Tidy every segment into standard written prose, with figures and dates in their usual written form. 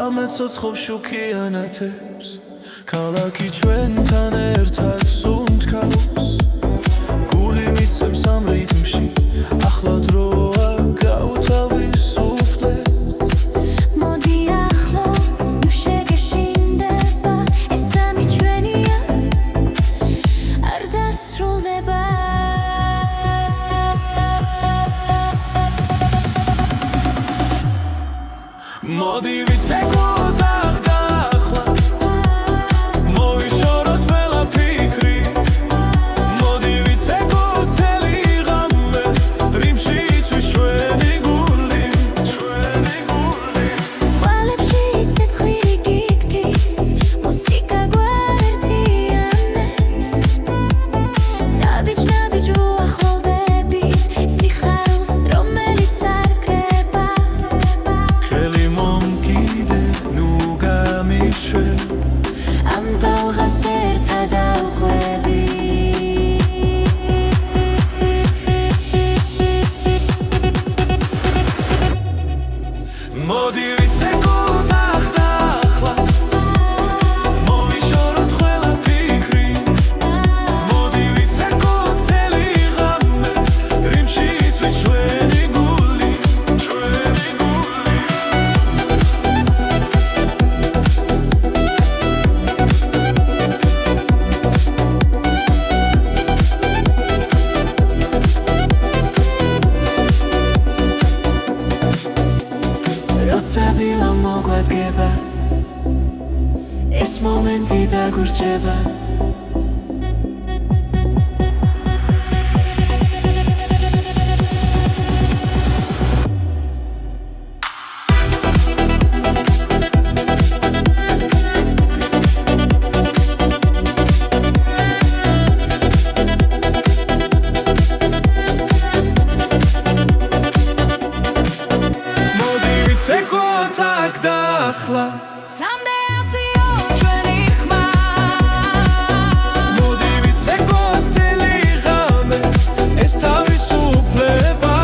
ამეცოცხლობ შუქიანათებს ქალაქი ჩვენთან ერთად სუნთქავს გული მიცემს ამ რიტმში ახლა დროა გავთავისუფლეთ მოდი ახლოს ნუ შეგეშინდება ეს წამი ჩვენია არ დასრულდება მოდი ვიცეკოთ ახლა მოვიშოროთ ყველა ფიქრი მოდი ვიცეკოთ თელი ღამე რიმში იცვის ჩვენი გული ვალებში ცეცხლი გიგდის მუსიკა გვაერთიანებს ნაბიჯ უახლოვდებით სიხარულს რომელიც არ კრება ხელი მომკიდე ნუ გამიშვებ ამ დალღას ერთად ავყვები მოდი ვიცეკოთ ახლა მოვიშოროთ ყველა ფიქრი მოდი ვიცეკოთ თელი ღამე რიმში იცვის ჩვენი გული როცა დილა მოგვადგება ეს მომენტი დაგვრჩება მოდი ვიცეკოთ აქ და ახლა სამდეაციო ჩვენი ხმა მოდი ვიცეკოთ თელი ღამე ეს თავისუფლება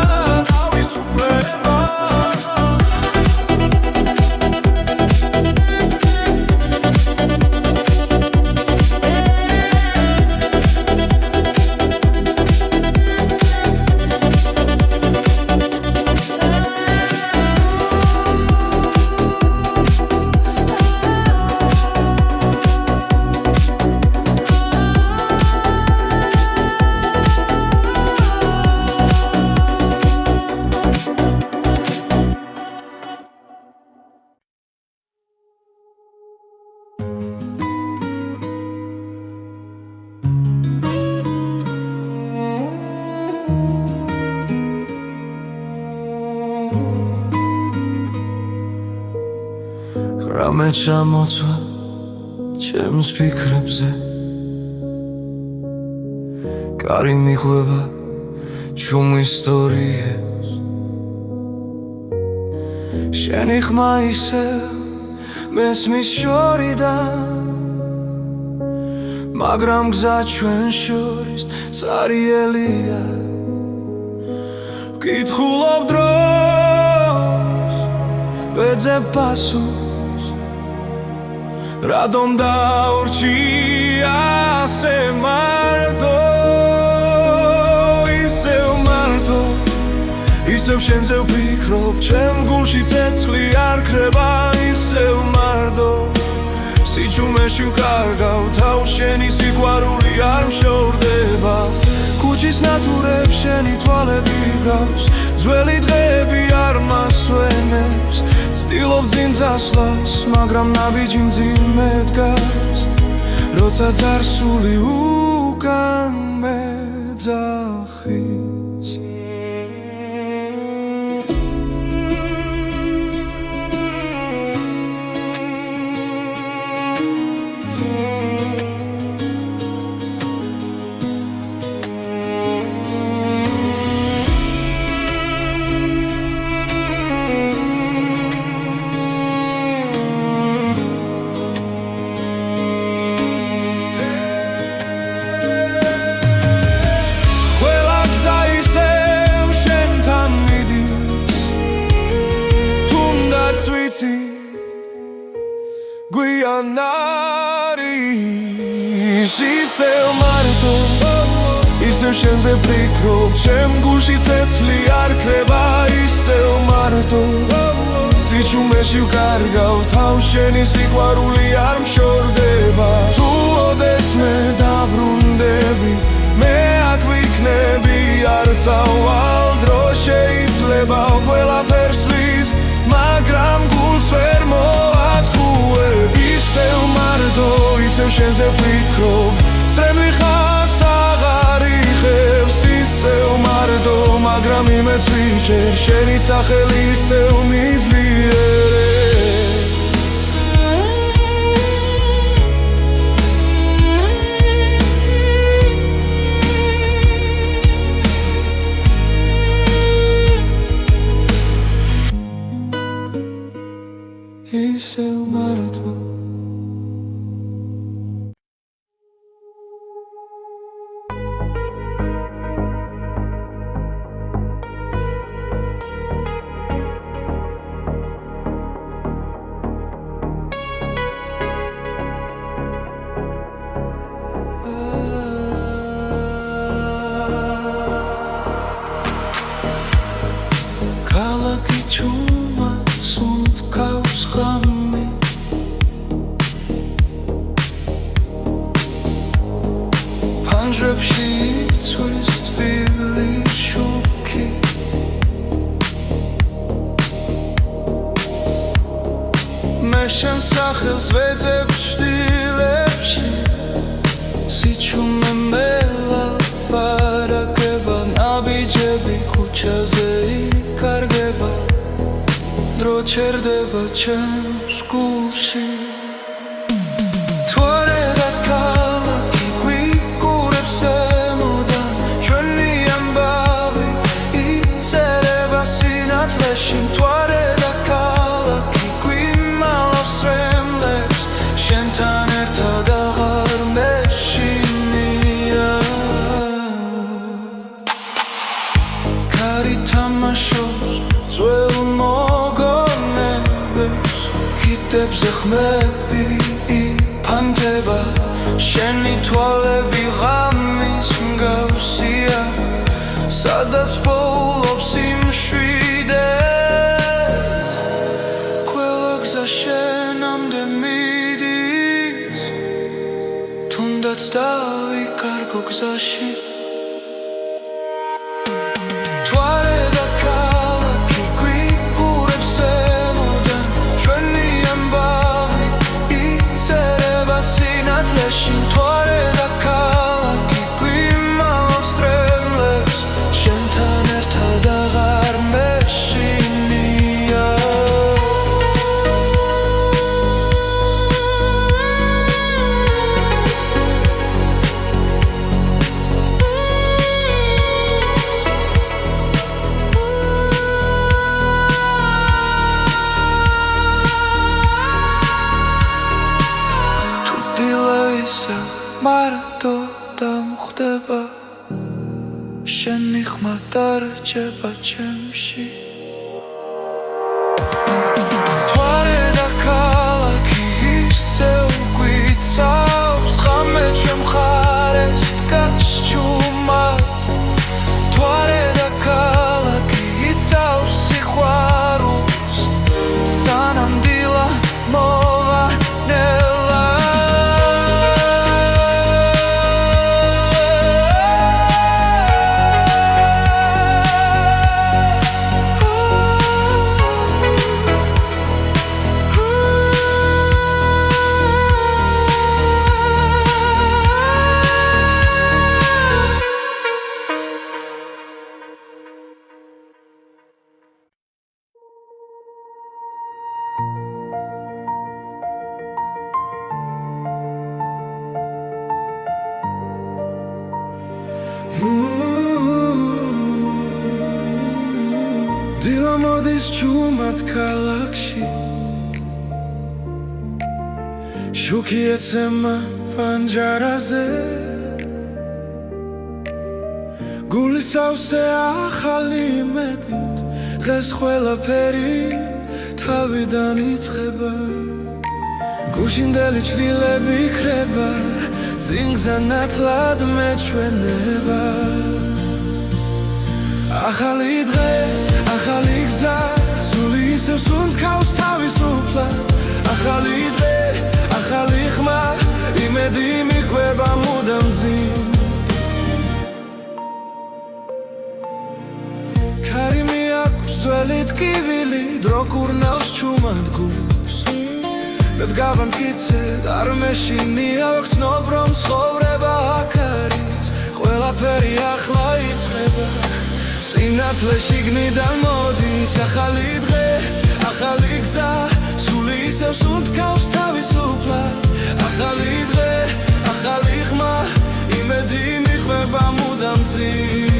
რამე ჩამოწვა ჩემს ფიქრებზე კარი მიღვება ჩუმ ისტორიებს შენი ხმა ისევ მესმის შორიდან მაგრამ გზა ჩვენ შორის წარიელია ვკითხულობ დროს ვეძებ პასუხს რადომ დაურჩი ასე მარტო ისევ შენზე ვფიქრობ ჩემ გულში ცეცხლი არ ქრება ისევ მარტო სიჩუმეში ვკარგავ თავს შენი სიყვარული არ მშორდება ქუჩის ნათურებს შენი თვალები გავს ძველი დღეები არ მასვენებს ცდილობ წინ წასვლას მაგრამ ნაბიჯი მძიმე დგას როცა წარსული უკან მეძახის გვიან არის ისევ მარტო ისევ შენზე ვფიქრობ ჩემ გულში ცეცხლი არ ქრება ისევ მარტო სიჩუმეში ვკარგავ თავს შენი სიყვარული არ მშორდება თუ ოდეს მე დაბრუნდები მე აქ ვიქნები არ წავალ დრო შეიძლება ყველაფერს ვის მაგრამ გულს ვერ მოათხოვებ ისევ მარტო ისევ შენზე ვფიქრობ წრემლი ხას აღარ იხევს ისევ მარტო მაგრამ იმეც ვიჭერ შენი სახელი ისევ მიძლიერებ ისევ მარტო ქალაქი ჩუმად სუნთქავს ღამე ფანჯრებში იცვლის თბილი შუქი მე შენ სახელს ვეძებ ჭდილებში სიჩუმე მელაპარაკება ნაბიჯები ქუჩაზე იკარგება დრო ჩერდება ჩემს გულში თუ არა და ქალაქი გვიგურებს ემოდან ჩვენი ამბავი იწერება სინათლეში თუ არა და ქალაქი გვიმალავს რემლებს შენთან ერთად აღარ მეშინია კარი თამაშობს ძველ მოგონებებს ხიდებზე ხმები იფანტება შენი თვალები ღამის მსგავსია სადაც პოულობს იმშვიდეს ყველა გზა შენამდე მიდის თუნდაც დავიკარგო გზაში მარტო დამხვდება შენი ხმა დარჩება ჩემში თუ არა და ქალაქი ისევ გვიცავს ღამე ჩვენ მხარეს დგას ჩუმად თუ არა და ქალაქი იცავს სიყვარულს სანამ დილა მოვანელა დილა მოდის ჩუმად ქალაქში შუქი ეცემა პანჯარაზე გულის ავსე ახალი მეტით დღეს ყველაფერი თავიდან იწყება გუშინდელი ჩრილები იქრება წინგზა ნათლად მეჩვენება ახალი დღე, ახალი გზა სული ისევ სუნთქავს თავისუფლად ახალი დღე, ახალი ხმა იმედი მიხვება მუდამ ძიმ ქარი მიაქვს ძველი ტკივილი დრო კურნავს ჩუმად გულს მე დგავამტკიცედ არ მეშინია ვქცნობ რომ ცხოვრება აქ არის ყველაფერი ახლა იწყება სინათლე შიგნიდან მოდის ახალი დღე, ახალი გზა სული ისევ სუნთქავს თავისუფლად ახალი დღე, ახალი ხმა იმედი მიხვება მუდამ ძიმ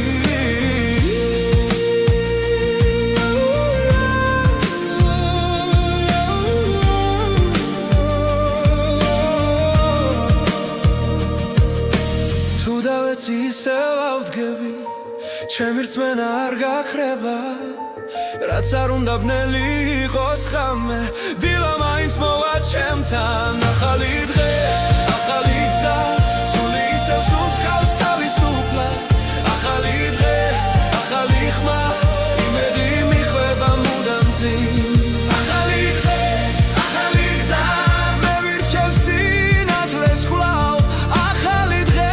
ისევ ავდგები ჩემი რწმენა არ გაქრება რაც არ უნდა ბნელი იყოს ხამე დილა მაინც მოვა ჩემთან ახალი დღე, ახალი გზა სული ისევ სუნთქავს თავისუფლად ახალი დღე, ახალი ხმა იმედი მიხვება მუდამ ძიმ ახალი დღე, ახალი გზა მე ვირჩევ სინათლეს ხვлау ახალი დღე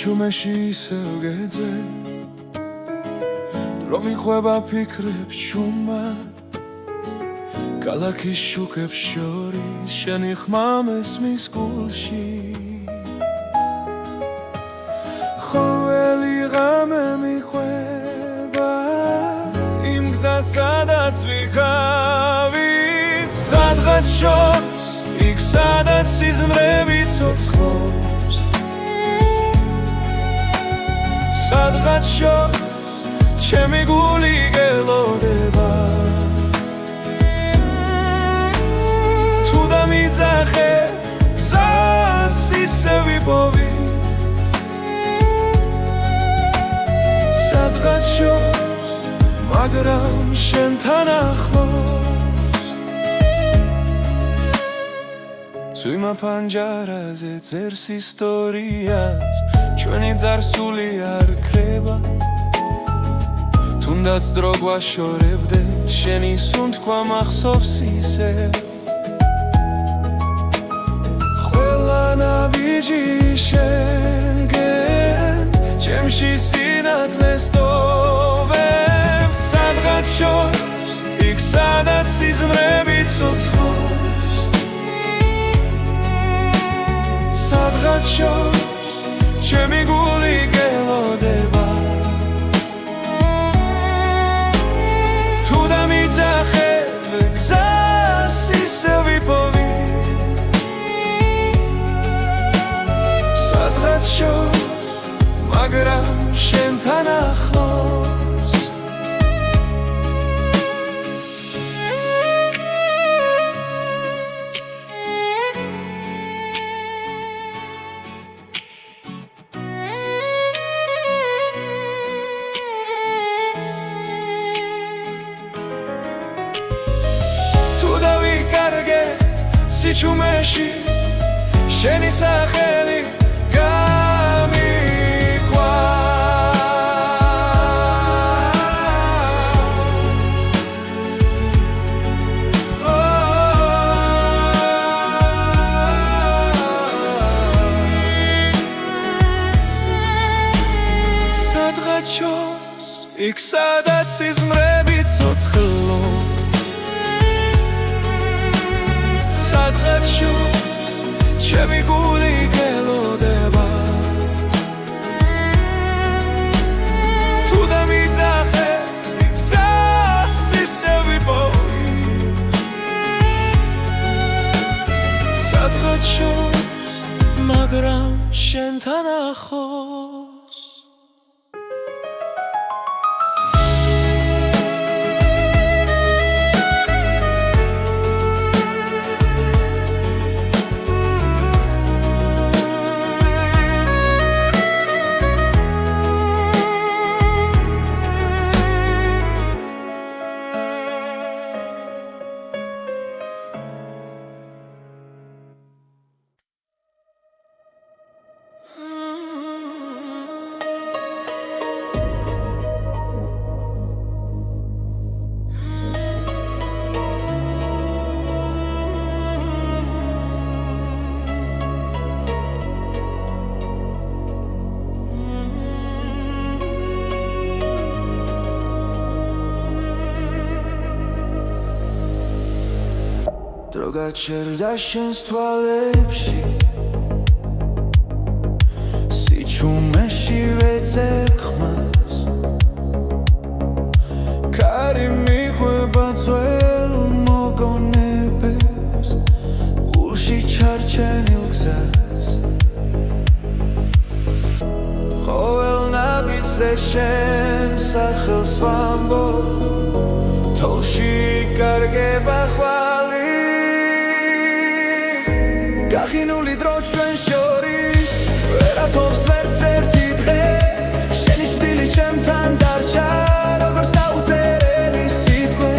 ჩუმეში ისევ გეძე დრო მიხვება ფიქრებს ჩუმად ქალაქის შუქებს შორის შენი ხმა მესმის გულში ყოველი ღამე მიხვება იმ გზას სადაც ვიქავით სადღაც შორს იქ სადაც სიზმრები ცოცხლობს სადღაც შორს ჩემი გული გელოდება თუ დამიძახე გზას ისე ვიპოვი სადღაც შორს მაგრამ შენთან ახლოს წვიმა პანჯარაზე წერს ისტორიას ჩვენი ძარსული არ ქრება თუნდაც დრო გვაშორებდე შენი სუნთქვა მახსოვს ისე ყველა ნაბიჯი შენგენ ჩემში სინათლეს ტოვებს სადღაც შორს იქ სადაც სიზმრები ცოცხლობს სადღაც შორს ჩემი გული გელოდება თუ დამიძახე გზას ისე ვიპოვი სადღაც შორს მაგრამ შენთან ახლოს სიჩუმეში შენი სახელი გამიქვა სადღაც შორს იქ სადაც სიზმრები ცოცხლობ სადღაც შორს ჩემი გული გელოდება თუ დამიძახე გზას ისე ვიპოვი სადღაც შორს მაგრამ შენთან ახლოს დრო გაჩერდა შენს თვალებში სიჩუმეში ვეძებ ხმას კარი მიხვება ძველ მოგონებებს გულში ჩარჩენილ გზას ყოველ ნაბიჯზე შენ სახელს ვამბობ თოლში კარგება ხვალი გახინული დრო ჩვენ შორის ვერათობს ვერც ერთი დღე შენი შვილი ჩემთან დარჩა როგორც დაუწერელი სიტყვე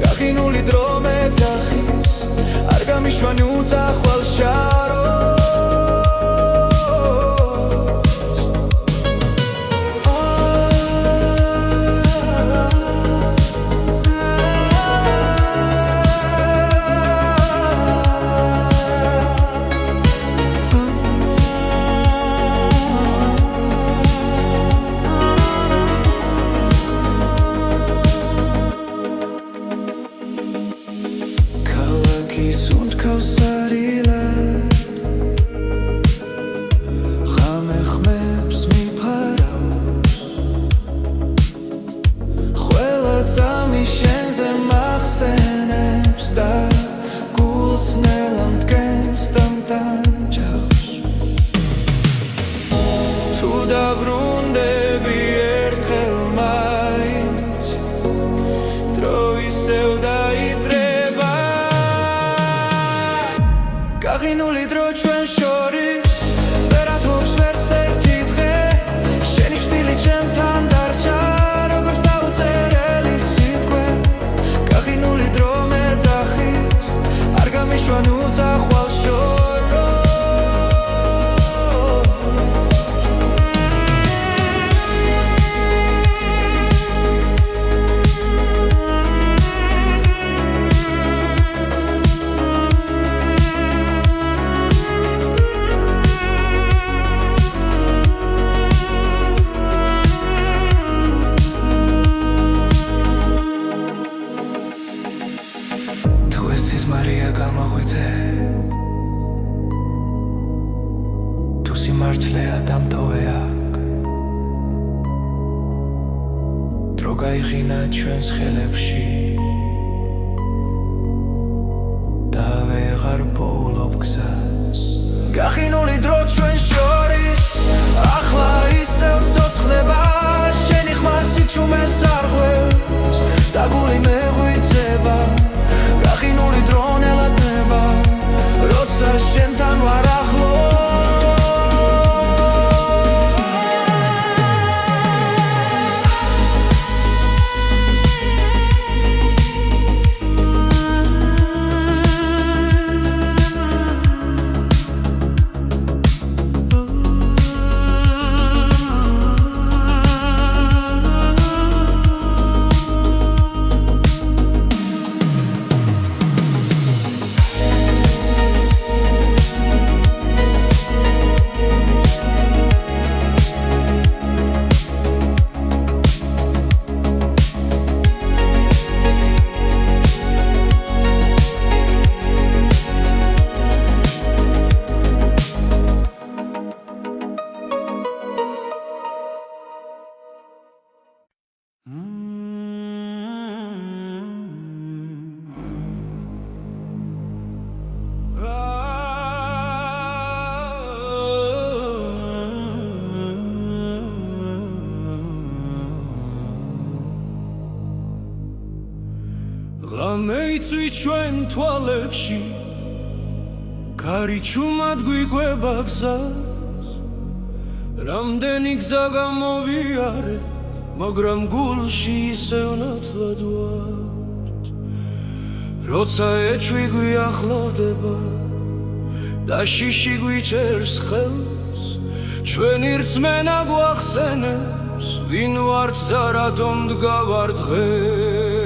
გახინული დრო მეძახის არ გამიშვან უძახვალ შაროს გახინული დრო ჩვენ შორის ვერათობს ვერც ერთი დღე შენი შვილი ჩემთან დარჩა როგორც დაუწერელი სიტყვე გახინული დრო მეძახის არ გამიშვან უძახვალ შოროს მარია გამოღვიძე თუ სიმართლეა დამტოვე აქ დრო გაიხინა ჩვენს ხელებში და ვეღარ პოულობ გზას გახინული დრო ჩვენ შორის ახლა ისევ ცოცხლება შენი ხმა სიჩუმეს არ ღვევს და გული მეღვიძება გახინული დრო ნელადნება როცა შენთან ვარ ახლოს Ღამეიწვი ჩვენ თვალებში ქარიჩუმად გვიკვება გზას რამდენი გზა გამოვიარეთ მაგრამ გულში ისევ ნათლად ვართ როცა ეჭვი გვიახლოვდება და შიში გვიჭერს ხელს ჩვენი რწმენა გვახსენებს ვინ ვართ და რატომ დგავარ დღეს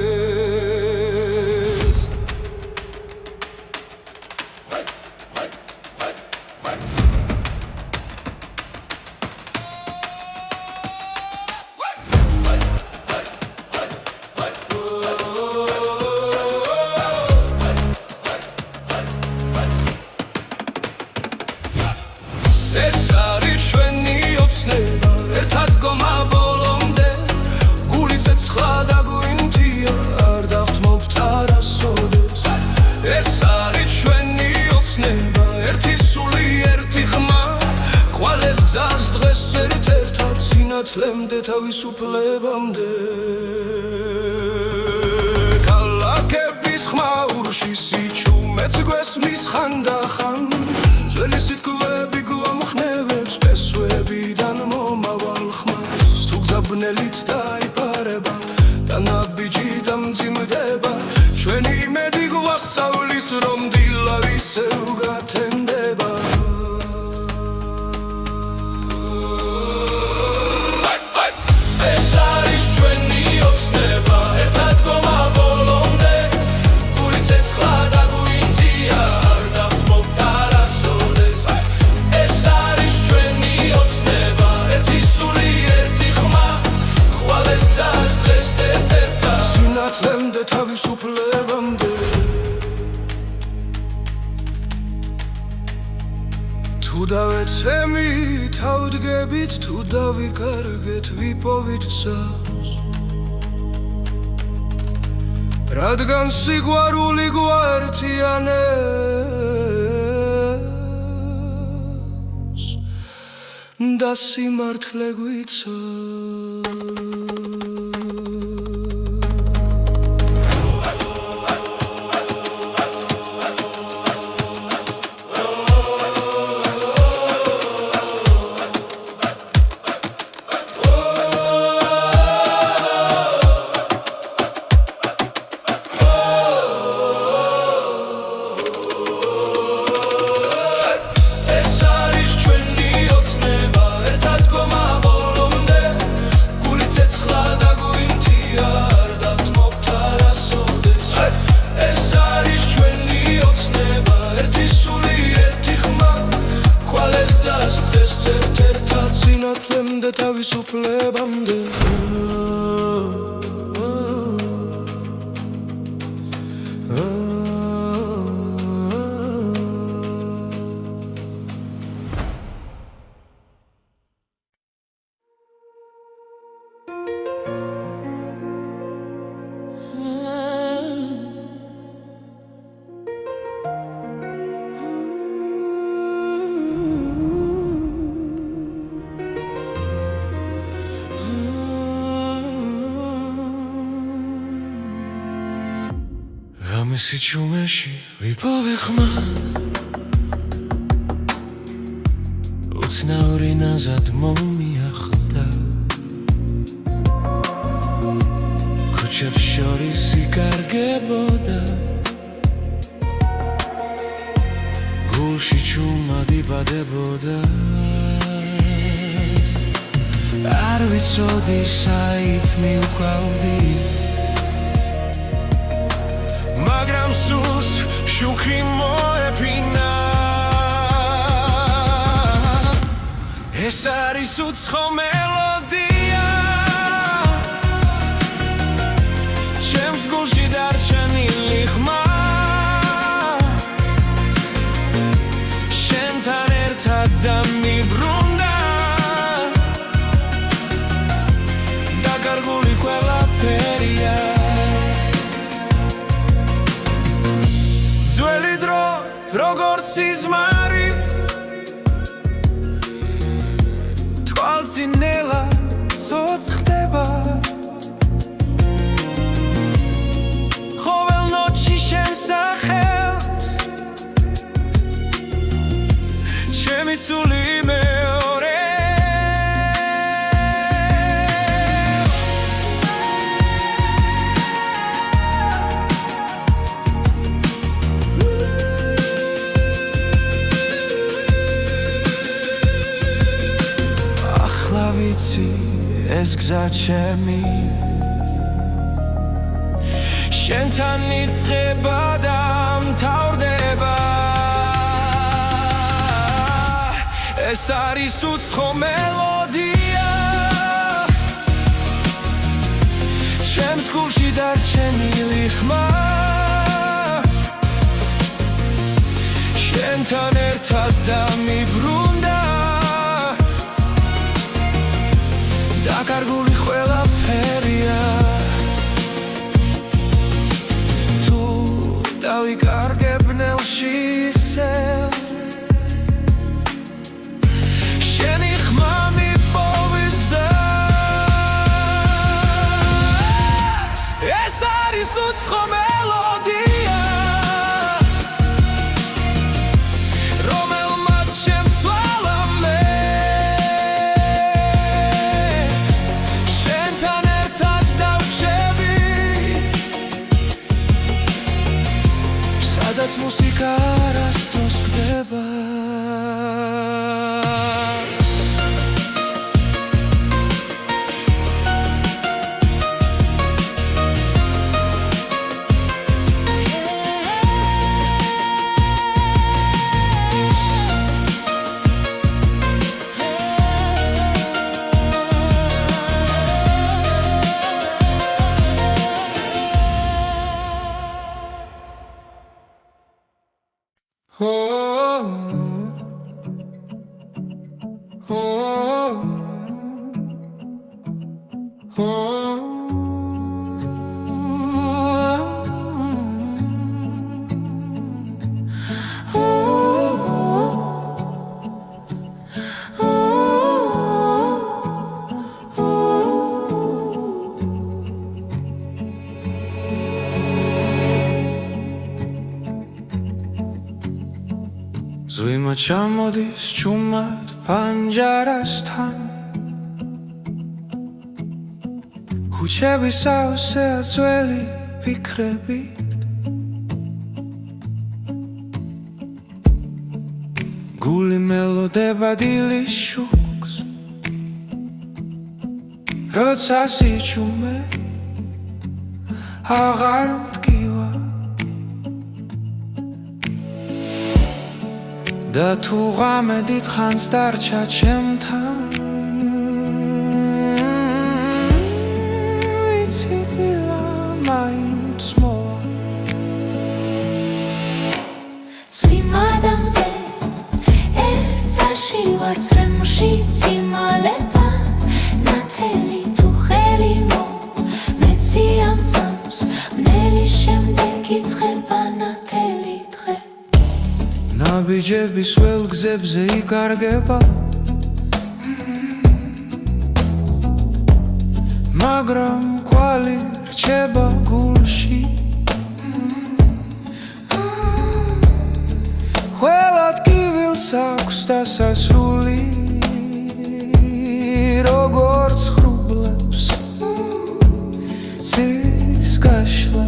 ეს არის ჩვენი ოცნება ერთად გომა ბოლომდე გული ცეცხლა და გვინთია არ დავთმობთ არასოდეს ეს არის ჩვენი ოცნება ერთი სული ერთი ხმა ყვალეს გზას დღეს წერთ ერთად სინათლემდე თავისუფლებამდე ქალაქების ხმაურში სიჩუმეც გვესმის ხანდახან ძველი სიტყვები გვამხნევებს ფესვებიდან მომავალ ხმას თუ გზაბნელით დაიპარება და ნაბიჯი დამძიმდება ჩვენი იმედი გვასწავლის რომ დილა ისევ გათენდება ეს არის ჩვენი ოცნება ერთად გომა ბოლომდე გული ცეცხლა და გვინთია არ დავთმობთ არასოდეს ეს არის ჩვენი ოცნება ერთი სული ერთი ხმა ყვალეს გზას დღეს წერთ ერთად სინათლემდე თავისუფლებამდე თუ დავეცემით ავდგებით თუ დავიკარგეთ ვიპოვით გზას რადგან სიყვარული გვაერთიანებს და სიმართლე გვიცავს ეს არის ჩვენი ოცნება ერთად გომა ბოლომდე გული ცეცხლა და გვინთია არ დავთმობთ არასოდეს ეს არის ჩვენი ოცნება ერთი სული ერთი ხმა ყვალეს გზას დღეს წერთ ერთად სინათლემდე თავისუფლებამდე ამისი ჩუმეში ვიპოვე ხმა უცნაური ნაზად მომიახლდა ქუჩებს შორის იკარგებოდა გულში ჩუმად იბადებოდა არ ვიცოდი საით მივკვავდი მაგრამ სულს შუქი მოეფინა ეს არის უცხო მელოდია ჩემს გულში დარჩენილი ხმა შენთან ერთად დამიბრუნდა დაკარგული ყველა ფერია ძველი დრო როგორც სიზმარი თვალწინელა ცოცხლდება ყოველ ნოჩი შენ სახელს ჩემი სული მეორე ახლა ვიცი ეს გზა ჩემი შენთან იწყება და მთავრდება ეს არის უცხო მელოდია ჩემს გულში დარჩენილი ხმა შენთან ერთად დამიბრუნდა დაკარგული ყველაფერია თუ დავიკარგებ ნელში ისევ შენი ხმა მიპოვის გზას ეს არის უცხო მელოდია რომელმაც შემცვალა მე შენთან ერთად დავრჩები სადაც მუსიკა არასდროს გდება ზვიმა ჩამოდის ჩუმად პანჯარასთან ხუჩები სავსეა ძველი ფიქრებით გული მელოდება დილის შუქს როცა სიჩუმე აღარ მტკივა და თუ ღამე დიდხანს დარჩა ჩემთან ვიცი დილა მაინც მოვა წვიმა დამზე ერთსაში ვარ ცრემლში ციმალება ნათელი თუ ხელი მო მეცი ამ წამს მნელი შემდეგ იწყება ნათელი დღე ნაბიჯების ველგზებზე იკარგება მაგრამ კვალი რჩება გულში ყველა ტკივილს აქვს დასასრული როგორც ხრუბლებს ცის გაშლა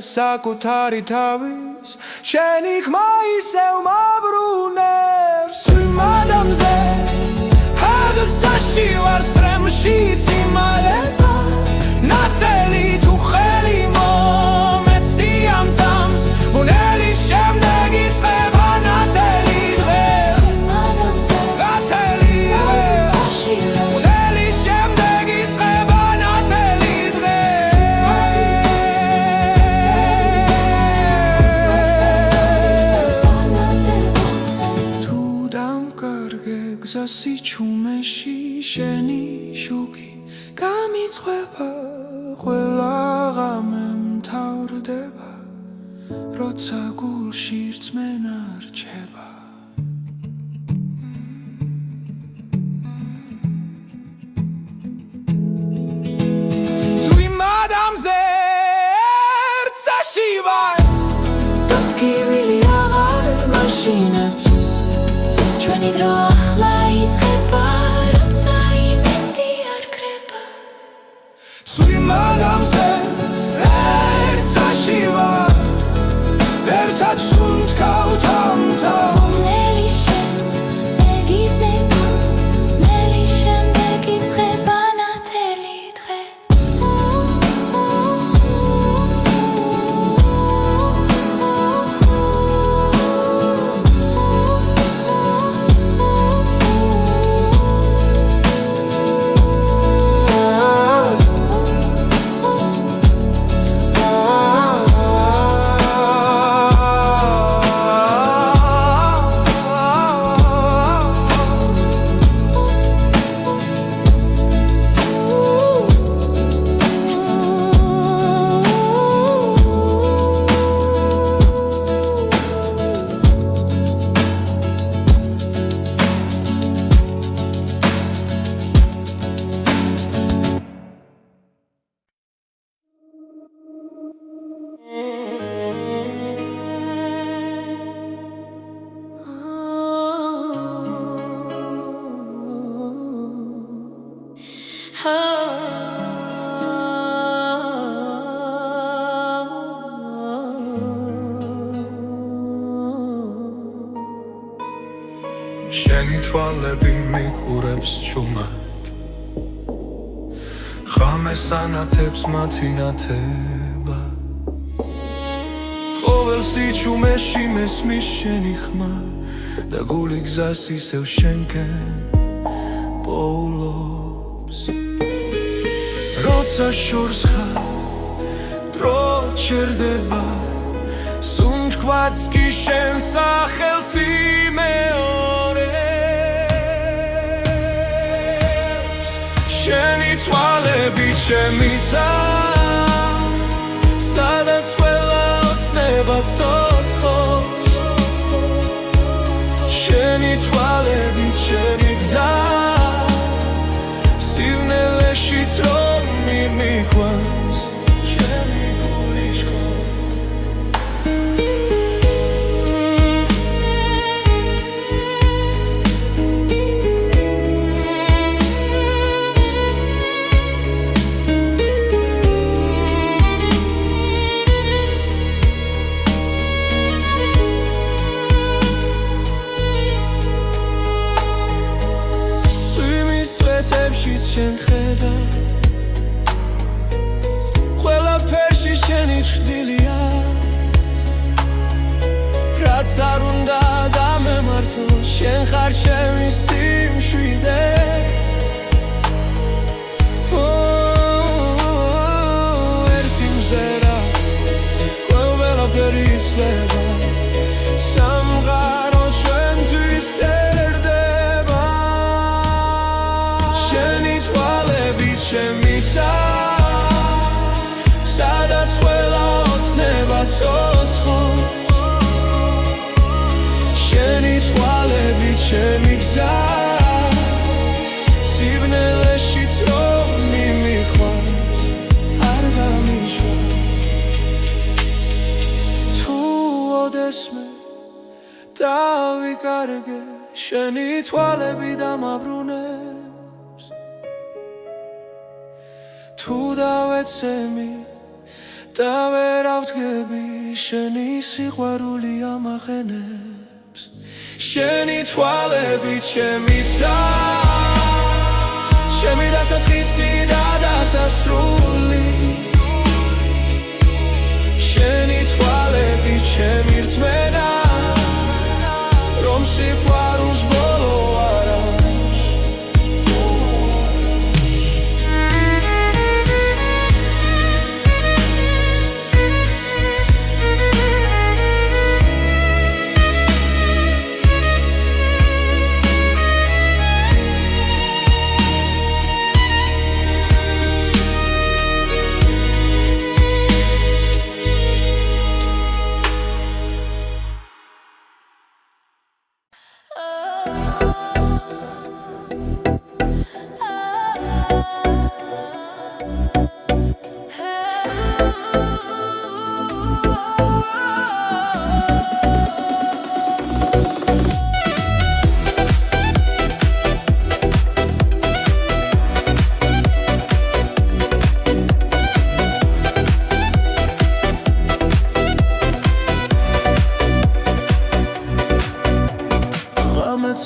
საკუთარი თავის შენი ხმა ისევ მაბრუნებს წვიმა დამზე ჰადուցაში ვარ ცრემლში ციმალება ნათელი თუ ხელი მომეცი ამ წამს გზასი ჩუმეში შენი შუქი გამიწყვება ყველა ღამე მთავრდება როცა გულში რწმენა რჩება ჩვენი დრო ახლა იწყება როცა იმედი არ ქრება წვიმ ადამიანზე ერთსაში ვარ ერთად სუნთ გავთამთა ნელი შემდეგი ზნება ნელი შემდეგი ცხება ნათელი დღე შენი თვალები მიყურებს ჩუმად ღამეს ანათებს მათი ნათება ყოველ სიჩუმეში მესმის შენი ხმა და გული გზას ისევ შენკენ პოულობს როცა შორს ხარ დრო ჩერდება სუნთქვაც კი შენ სახელს იმეორებს შენი თვალები ჩემი სადაც ყველა ოცნება ცოცხლობს შენი თვალები ჩემი გზა სივნელეშიც რომ მიმიყვანს ჩემი გული შქოს შენ ხედა ყველაფერში შენი ჩრდილია რაც არ უნდა გამემართო შენ ხარ ჩემი სიმშვიდე ერთი მზერა ყველაფერი იცვლება სამყარო ჩვენთვის ერდება შენი თვალები ჩემისა სადაც ყველა ოცნება ცოცხლობს შენი თვალები ჩემი გზა სივნელეშიც რომ მიმიყვანს არ გამიშვა თუ ოდესმე დავიკარგე შენი თვალები დამაბრუნებს თუ დავეცემი და ვერ ავდგები შენი სიყვარული ამახენებს შენი თვალები ჩემისა ჩემი დასაწყისი და დასასრული შენი თვალები ჩემი რწმენა რომ სიყვარულს ბოლო არ აქვს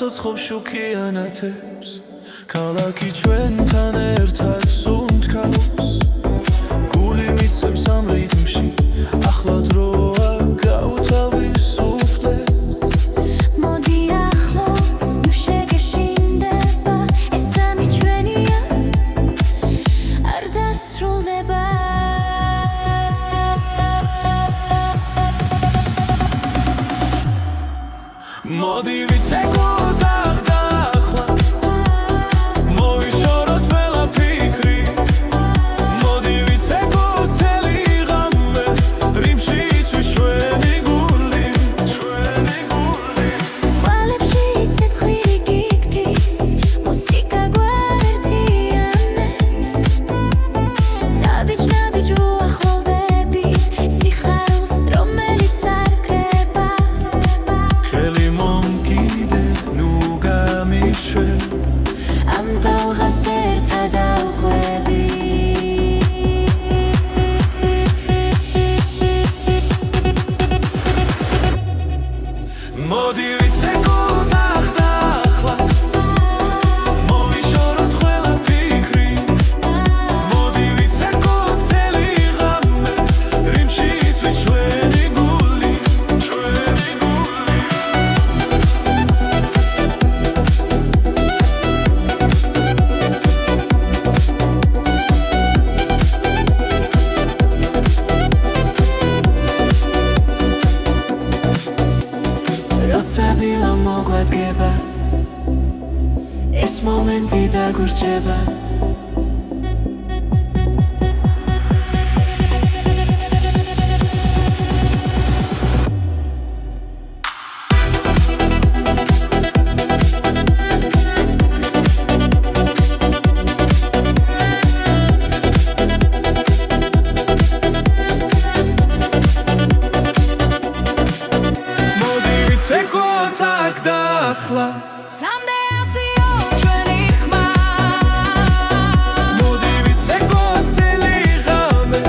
ცოცხობ შუქიანათებს ქალაქი ჩვენთან ერთად სუნთქავს გული მიცემს ამ რიტმში ახლა დროა გავთავისუფლდეთ მოდი ახლოს ნუ შეგეშინდება ეს წამი ჩვენია არ დასრულდება მოდი ვიცეკოთ ახლა მოვიშოროთ ყველა ფიქრი მოდი ვიცეკოთ მთელი ღამე რიმში იცვის ჩვენი გული ვალებში ცეცხლი გიგდის მუსიკა გვაერთიანებს ნაბიჯ უახლოვდებით სიხარულს რომელიც არ კრება ხელი მომკიდე ნუ გამიშვე ამ დალღას ერთად ავყვები მოდი ვიცეკოთ ახლა მოვიშოროთ ყველა ფიქრი მოდი ვიცეკოთ მთელი ღამე რიმში იცვის ჩვენი გული როცა დილა მოგვადგება ეს მომენტი დაგვრჩება მოდი ვიცეკოთ აქ და ახლა სამდეაციო ჩვენი ხმა მოდი ვიცეკოთ მთელი ღამე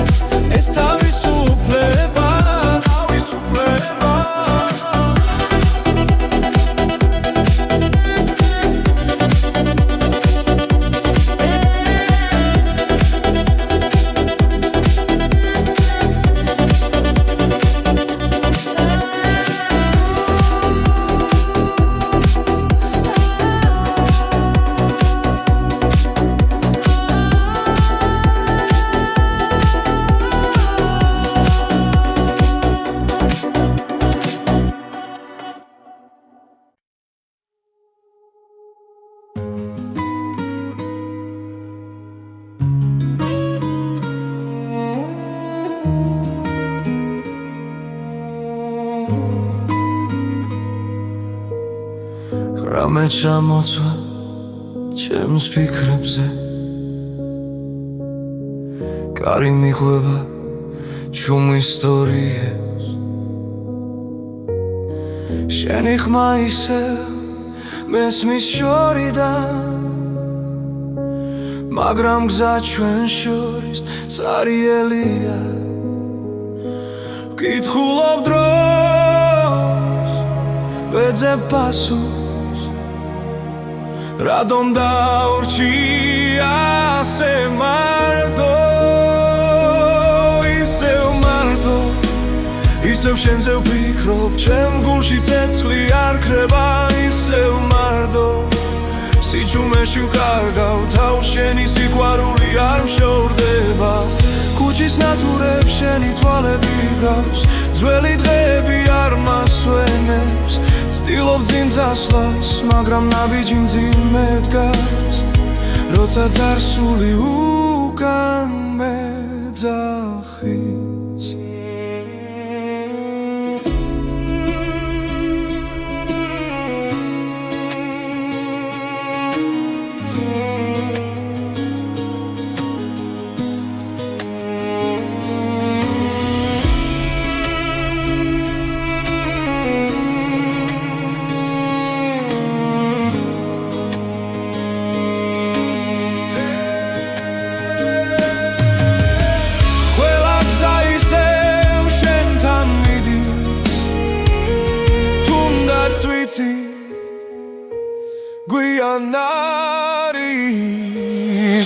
ეს თავისუფლება რამე ჩამოწვა ჩემს ფიქრებზე კარი მიღვება ჩუმ ისტორიებს შენი ხმა ისევ მესმის შორიდან მაგრამ გზა ჩვენ შორის წარიელია ვკითხულობ დროს ვეძებ პასუხს რადომ დაურჩი ასე მარტო ისევ შენზე ვფიქრობ ჩემ გულში ცეცხლი არ ქრება ისევ მარტო სიჩუმეში ვკარგავ თავს შენი სიყვარული არ მშორდება ქუჩის ნათურებს შენი თვალები გავს ძველი დღეები არ მასვენებს ვცდილობ წინ წასვლას მაგრამ ნაბიჯი მძიმე დგას როცა წარსული უკან მეძახის ყველა გზა მან არის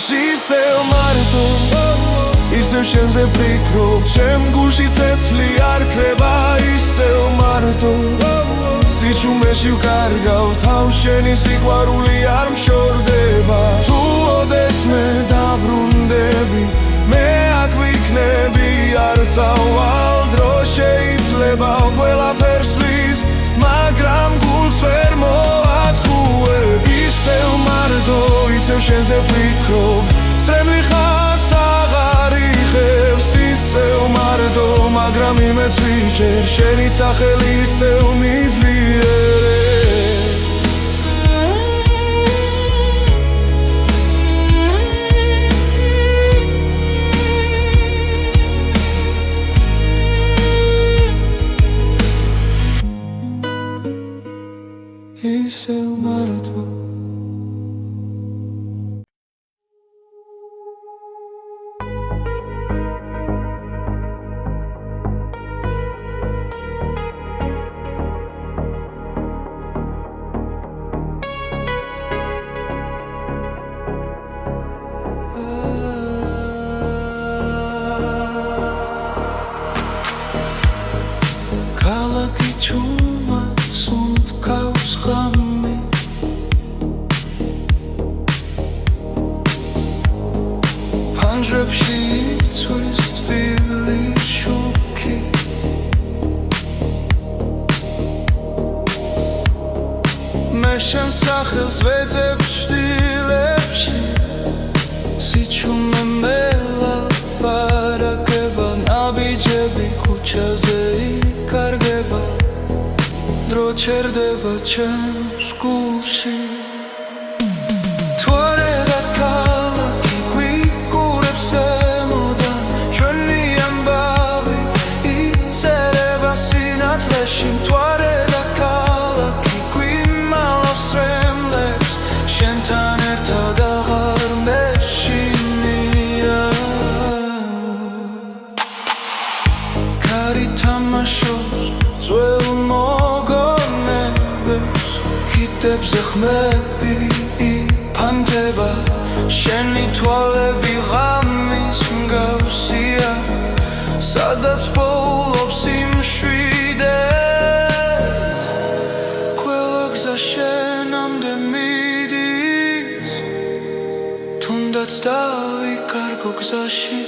ისევ მარტო ისევ შენზე ვფიქრობ ჩემ გულში ცეცხლი არ ქრება ისევ მარტო სიჩუმეში ვკარგავ თავს შენი სიყვარული არ მშორდება თუ ოდესმე დაბრუნდები მე აქ ვიქნები არ წავალ დრო შეიძლება ყველაფერს ვის მაგრამ გულს ვერ მოათქუებ ისევ მარტო ისევ შენზე ვფიქრობ წრემლი ხას აღარ იხევს ისევ მარტო მაგრამ იმეც ვიჭერ შენი სახელი ისევ მიძლიერებ ისევ მარტო ქალაქი ჩუმად სუნთქავს ღამე ფანჯრებში იცვლის თბილი შუქი მე შენ სახელს ვეძებ ჭდილებში სიჩუმე მელაპარაკება ნაბიჯები ქუჩაზე იკარგება დრო ჩერდება ჩემს გულში თუ არა და ქალაქი გვიგურებს ზემოდან ჩვენი ამბავი იწერება სინათლეში თუ არა და ქალაქი გვიმალავს რემლებს შენთან ერთად აღარ მეშინია კარი თამაშობს ძველ მოგონებებს ხიდებზე ხმები იფანტება შენი თვალები ღამის მსგავსია სადაც პოულობს იმშვიდეს ყველა გზა შენამდე მიდის თუნდაც დავიკარგო გზაში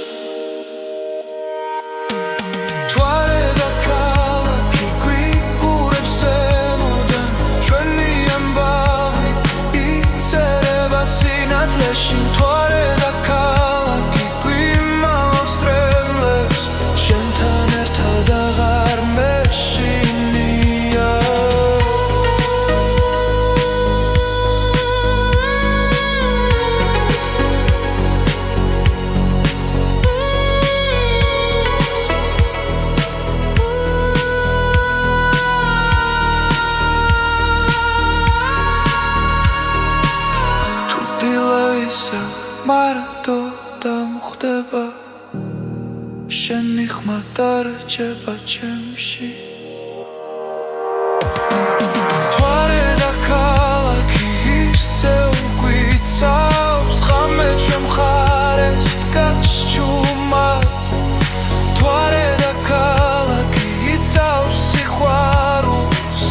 მარტო დამხვდება შენი ხმა დარჩება ჩემში თუ არა და ქალაქი ისევ გვიცავს ღამე ჩვენ მხარეს დგას ჩუმად თუ არა და ქალაქი იცავს სიყვარულს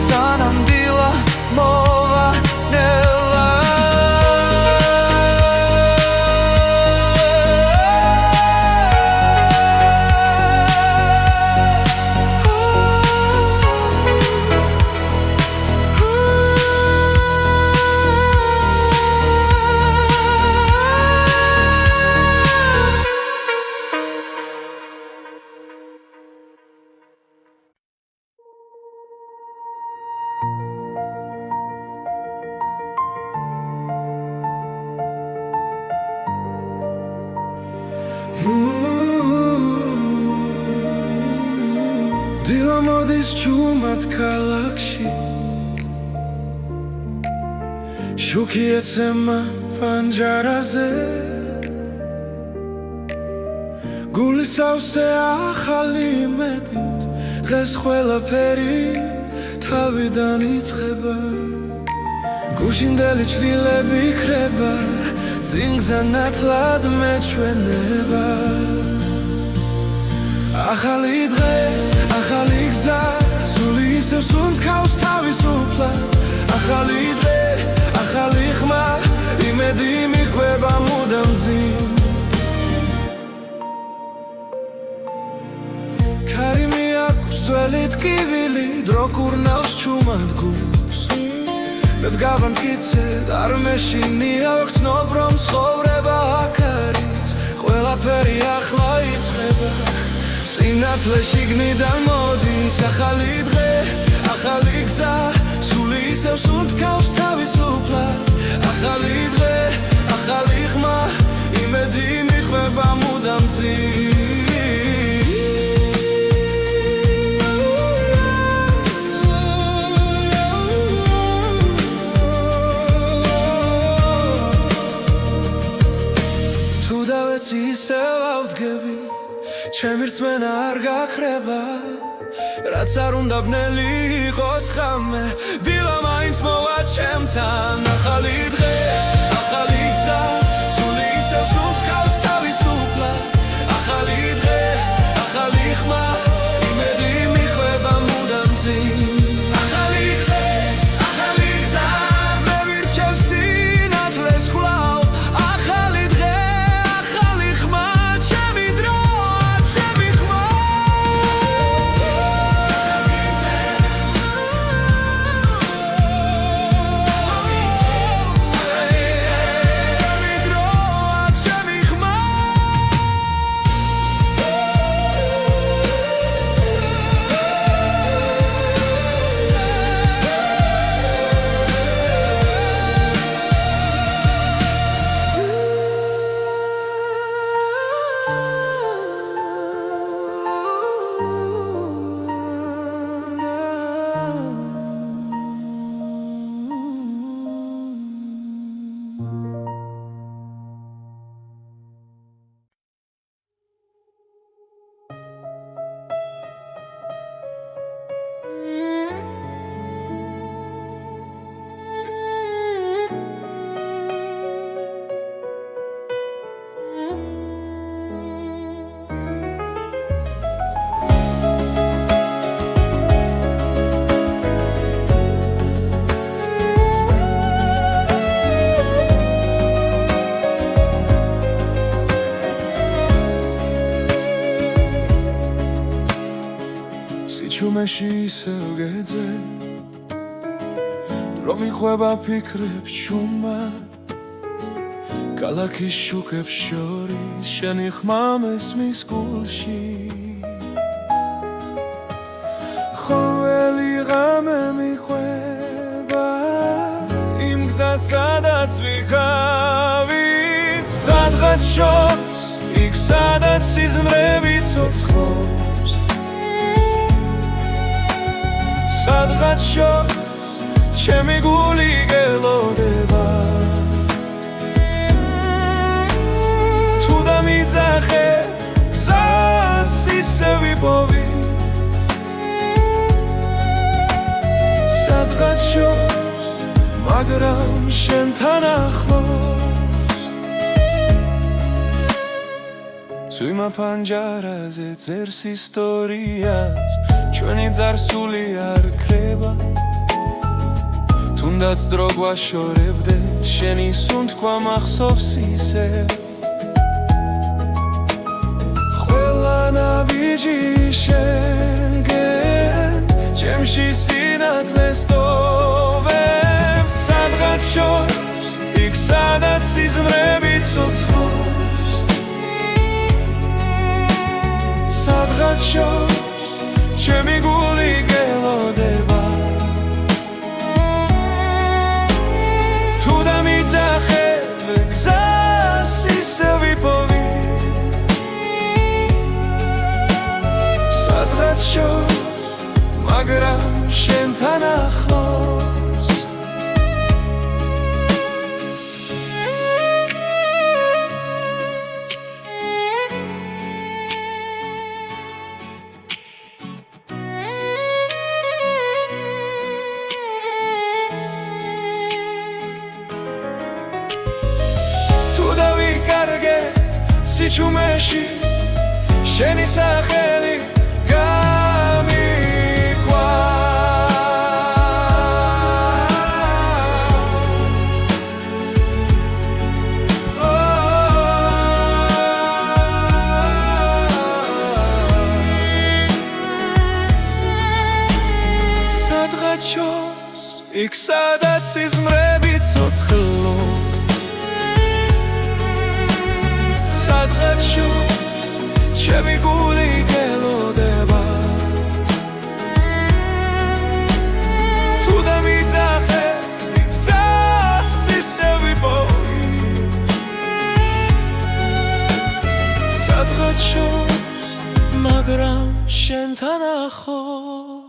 სანამ დილა მოვანელა დილა მოდის ჩუმად ქალაქში შუქი ეცემა პანჯარაზე გულის ავსე ახალი მეტით დღეს ყველაფერი თავიდან იწყება გუშინდელი ჩრილები იქრება წინგზა ნათლად მეჩვენება ახალი დღე, ახალი გზა სული ისევ სუნთქავს თავისუფლად ახალი დღე, ახალი ხმა იმედი მიხვება მუდამ ძიმ ქარი მიაქვს ძველი ტკივილი დრო კურნავს ჩუმად გულს მედგავან მტკიცედ არ მეშინია ვახცნობ რომ ცხოვრება აქ არის ყველაფერი ახლა იწყება სინათლე შიგნიდან მოდის ახალი დღე, ახალი გზა სული ისევ სუნთქავს თავისუფლად ახალი დღე, ახალი ხმა იმედი მიხვება მუდამ ძიმ ისევ ავდგები ჩემი რწმენა არ გაქრება რაც არ უნდა ბნელი იყოს ხამე დილა მაინც მოვა ჩემთან ახალი დღე, ახალი გზა სული ისევ სუნთქავს თავისუფლად ახალი დღე, ახალი ხმა იმედი მიხვება მუდამ ძიმ ახალი დღე, ახალი გზა მე ვირჩევ სინათლეს კვლავ ახალი დღე ჩუმეში ისევ გეძე დრო მიხვება ფიქრებს ჩუმად ქალაქის შუქებს შორის შენი ხმა მესმის გულში ყოველი ღამე მიხვება იმ გზას სადაც ვიქავით სადღაც შორს იქ სადაც სიზმრები ცოცხლობს სადღაც შორს ჩემი გული გელოდება თუ დამიძახე გზას ისევ ვიპოვი სადღაც შორს მაგრამ შენთან ახლოს წვიმა პანჯარაზე წერს ისტორიას ჩვენი ძარსული არ ქრება თუნდაც დრო გვაშორებდე შენი სუნთქვა მახსოვს ისევ ყველა ნაბიჯი შენგენ ჩემში სინათლეს ტოვებს სადღაც შორს იქ სადაც სიზმრები ცოცხლობს სადღაც შორს ჩემი გული გელოდება თუ დამიძახე გზას ისევ ვიპოვი სადღაც შორს მაგრამ შენთან ახლოს სიჩუმეში შენი სახელი გამიქვა სადღაც შორს იქ სადაც სიზმრები ცოცხლო სადღაც შორს ჩემი გული გელოდება თუ დამიძახე გზას ისევ ვიპოვი სადღაც შორს მაგრამ შენთან ახლოს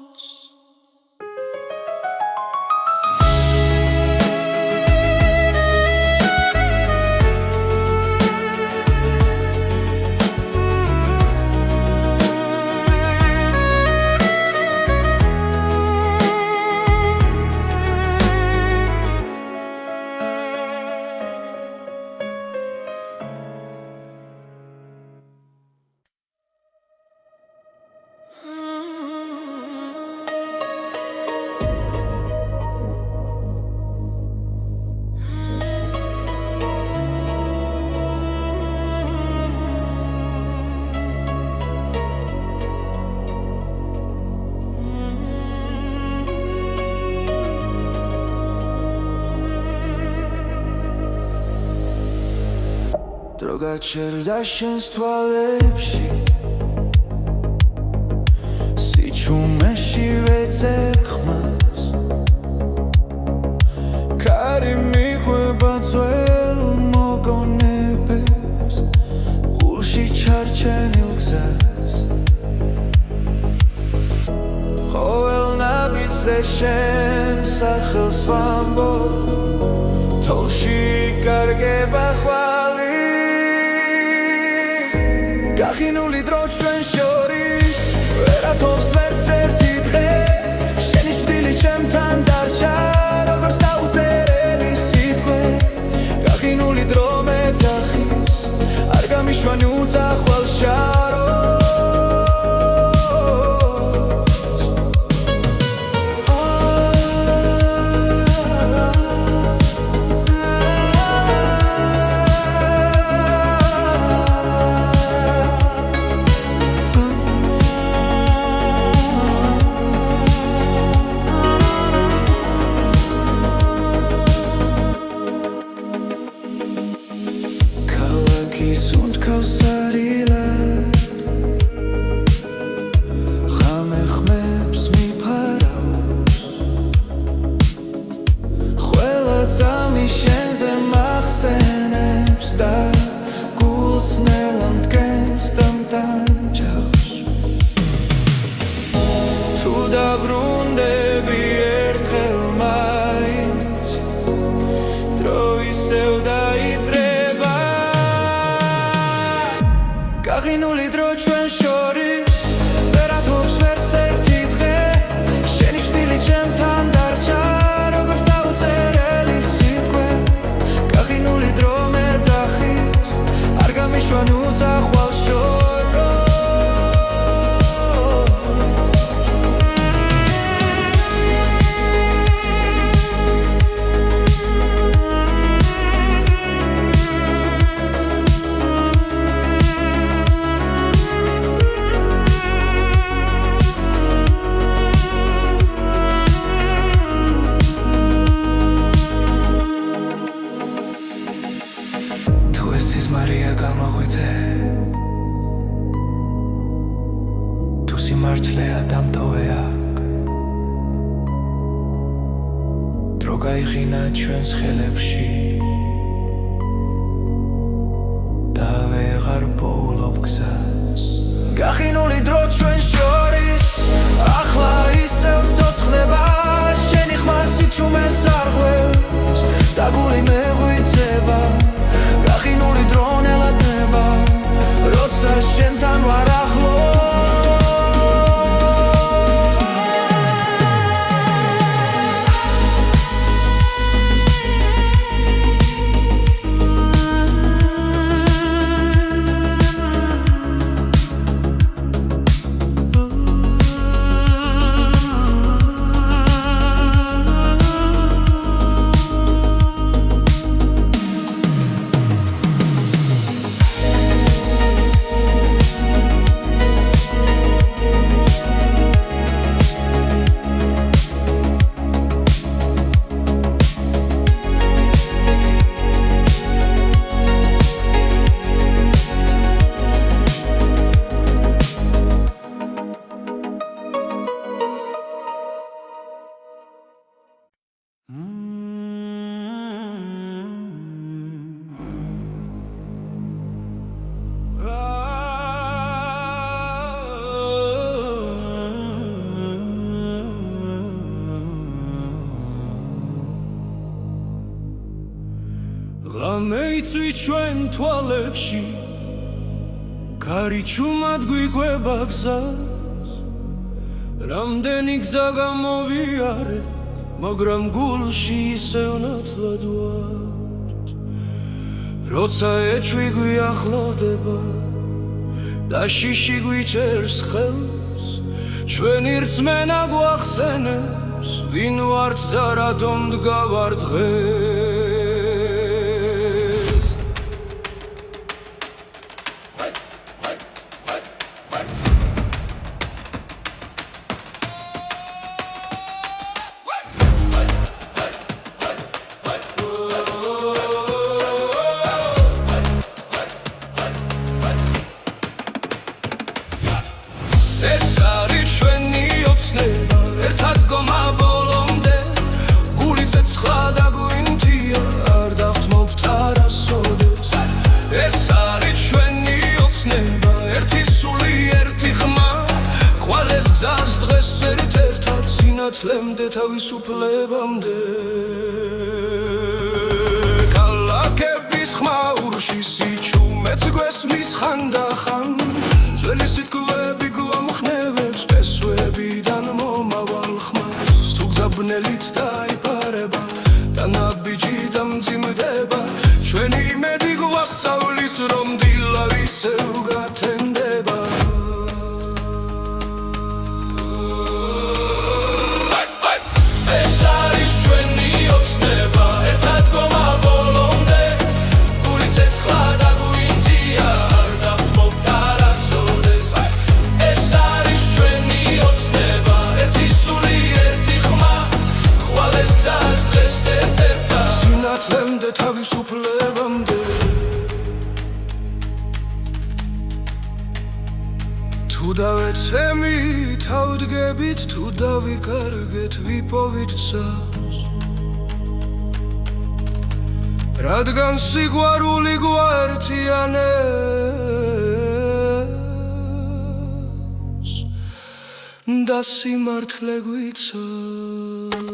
დრო გაჩერდა შენს თვალებში სიჩუმეში ვეძებ ხმას კარი მიხვება ძველ მოგონებებს გულში ჩარჩენილ გზას ყოველ ნაბიჯზე შენ სახელს ვამბობ თოლში იკარგება ხვალი გახინული დრო ჩვენ შორის ვერათობს ვერც ერთი დღე შენი შვილი ჩემთან დარჩა როგორც დაუწერელი სიტყვე გახინული დრო მეძახის არ გამიშვანი უძახვალ შაროს დაბრუნდები ერთხელ მაინც დრო ისევ დაიძრება გაღინული დრო ჩვენ შორის ვერათობს ვერც ერთი დღე შენი შვილი ჩემთან დარჩა როგორც დაუწერელი სიტყვე გაღინული დრო მეძახის არ გამიშვან უძახვალ შორს სიმართლეა დამტოვე აქ დრო გაიღინა ჩვენს ხელებში და ვეღარ პოულობ გზას გახინული დრო ჩვენ შორის ახლა ისევ ცოცხლება შენი ხმა სიჩუმეს არ ღვევს და გული მეღვიძება გახინული დრო ნელადნება როცა შენთან ვარ ახლოს მეიწვი ჩვენ თვალებში კარი ჩუმად გვიგვება გზას რამდენი გზა გამოვიარეთ მაგრამ გულში ისევ ნათლად ვართ როცა ეჭვი გვიახლოვდება და შიში გვიჭერს ხელს ჩვენი რწმენა გვახსენებს ვინ ვართ და რატომ დგავართ დღეს ეს არის ჩვენი ოცნება ერთად გომა ბოლომდე გული ცეცხლა და გვინთია არ დავთმობთ არასოდეს ეს არის ჩვენი ოცნება ერთი სული ერთი ხმა ხვალეს გზას დღეს წერით ერთად სინათლემდე თავისუფლებამდე ქალაქების ხმაურში სიჩუმეც გვესმის ხანდახან ძველი სიტყვები გვამხნევებს ფესვებიდან მომავალ ხმას თუ გზაბნელით დაიფარება და ნაბიჯი დამძიმდება ჩვენი იმედი გვასწავლის რომ დილა ისევ გათენდება ეს არის ჩვენი ოცნება ერთად გომა ბოლომდე გული ცეცხლა და გვინთია არ დავთმობთ არასოდეს ეს არის ჩვენი ოცნება ერთი სული ერთი ხმა ხვალეს გზას დღეს ერთ-ერთად სინათლემდე თავისუფლებამდე თუ დავეცემით ავდგებით თუ დავიკარგეთ ვიპოვით გზას რადგან სიყვარული გვაერთიანებს და სიმართლე გვიცავს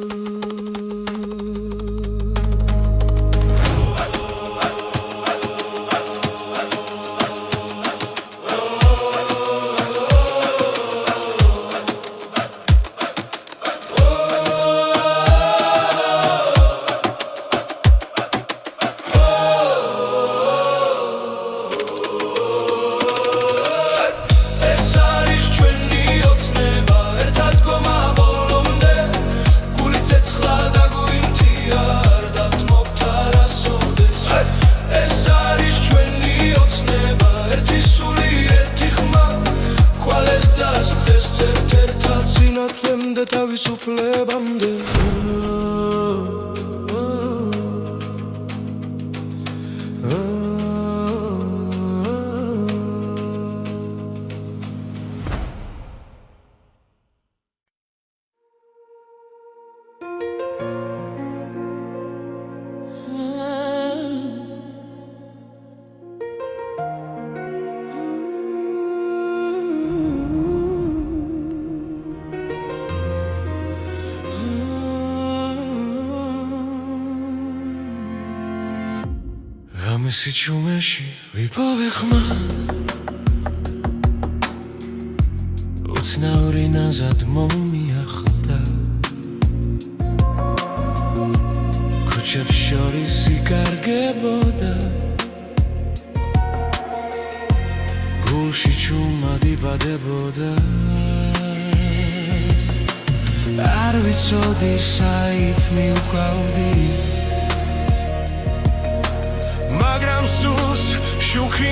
სინათლემდე თავისუფლებამდე ამისი ჩუმეში ვიპოვე ხმა უცნაური ნაზად მომიახლდა ქუჩებს შორის იკარგებოდა გულში ჩუმად იბადებოდა არ ვიცოდი საით მივყავდი მაგრამ სულს შუქი